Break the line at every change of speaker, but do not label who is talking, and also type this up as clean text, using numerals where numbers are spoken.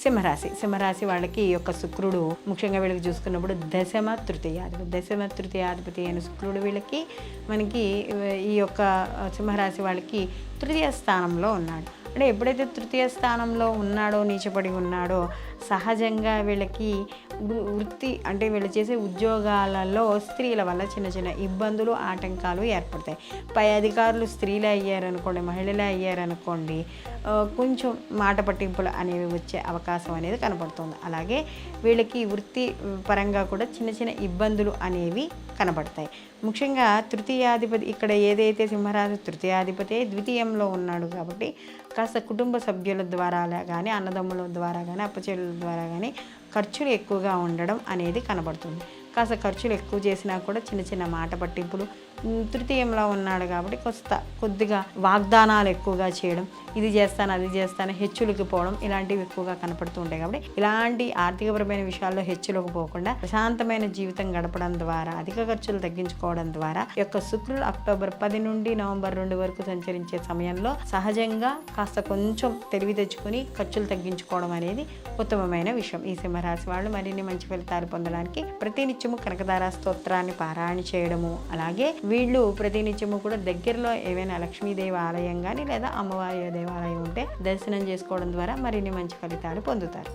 సింహరాశి వాళ్ళకి ఈ యొక్క శుక్రుడు ముఖ్యంగా వీళ్ళకి చూసుకున్నప్పుడు దశమ తృతీయాధిపతి అయిన శుక్రుడు వీళ్ళకి మనకి ఈ యొక్క సింహరాశి వాళ్ళకి తృతీయ స్థానంలో ఉన్నాడు. అంటే ఎప్పుడైతే తృతీయ స్థానంలో ఉన్నాడో, నీచపడి ఉన్నాడో, సహజంగా వీళ్ళకి వృత్తి అంటే వీళ్ళు చేసే ఉద్యోగాలలో స్త్రీల వల్ల చిన్న చిన్న ఇబ్బందులు, ఆటంకాలు ఏర్పడతాయి. పై అధికారులు స్త్రీలే అయ్యారనుకోండి, మహిళలే అయ్యారనుకోండి, కొంచెం మాట పట్టింపులు అనేవి వచ్చే అవకాశం అనేది కనపడుతుంది. అలాగే వీళ్ళకి వృత్తి పరంగా కూడా చిన్న చిన్న ఇబ్బందులు అనేవి కనబడతాయి. ముఖ్యంగా తృతీయాధిపతి ఇక్కడ ఏదైతే సింహరాశి తృతీయాధిపతి ద్వితీయంలో ఉన్నాడు కాబట్టి కాస్త కుటుంబ సభ్యుల ద్వారా కానీ, అన్నదమ్ముల ద్వారా కానీ, అప్పచెల్లెల ద్వారా కానీ ఖర్చులు ఎక్కువగా ఉండడం అనేది కనబడుతుంది. కాస్త ఖర్చులు ఎక్కువ చేసినా కూడా చిన్న చిన్న మాట పట్టింపులు, తృతీయంలో ఉన్నాడు కాబట్టి కొద్దిగా వాగ్దానాలు ఎక్కువగా చేయడం, ఇది చేస్తాను అది చేస్తాను, హెచ్చులకు పోవడం ఇలాంటివి ఎక్కువగా కనపడుతూ ఉంటాయి. కాబట్టి ఇలాంటి ఆర్థికపరమైన విషయాల్లో హెచ్చులకు పోకుండా ప్రశాంతమైన జీవితం గడపడం ద్వారా, అధిక ఖర్చులు తగ్గించుకోవడం ద్వారా ఈ యొక్క శుక్రుడు అక్టోబర్ 10 నుండి నవంబర్ 2 వరకు సంచరించే సమయంలో సహజంగా కాస్త కొంచెం తెలివి తెచ్చుకొని ఖర్చులు తగ్గించుకోవడం అనేది ఉత్తమమైన విషయం. ఈ సింహరాశి వాళ్ళు మరిన్ని మంచి ఫలితాలు పొందడానికి ప్రతినిత్యము కనకదార స్తోత్రాన్ని పారాయణ చేయడము, అలాగే వీళ్ళు ప్రతినిత్యము కూడా దగ్గరలో ఏవైనా లక్ష్మీదేవి ఆలయం కానీ లేదా అమ్మవారి దేవాలయం ఉంటే దర్శనం చేసుకోవడం ద్వారా మరిన్ని మంచి ఫలితాలు పొందుతారు.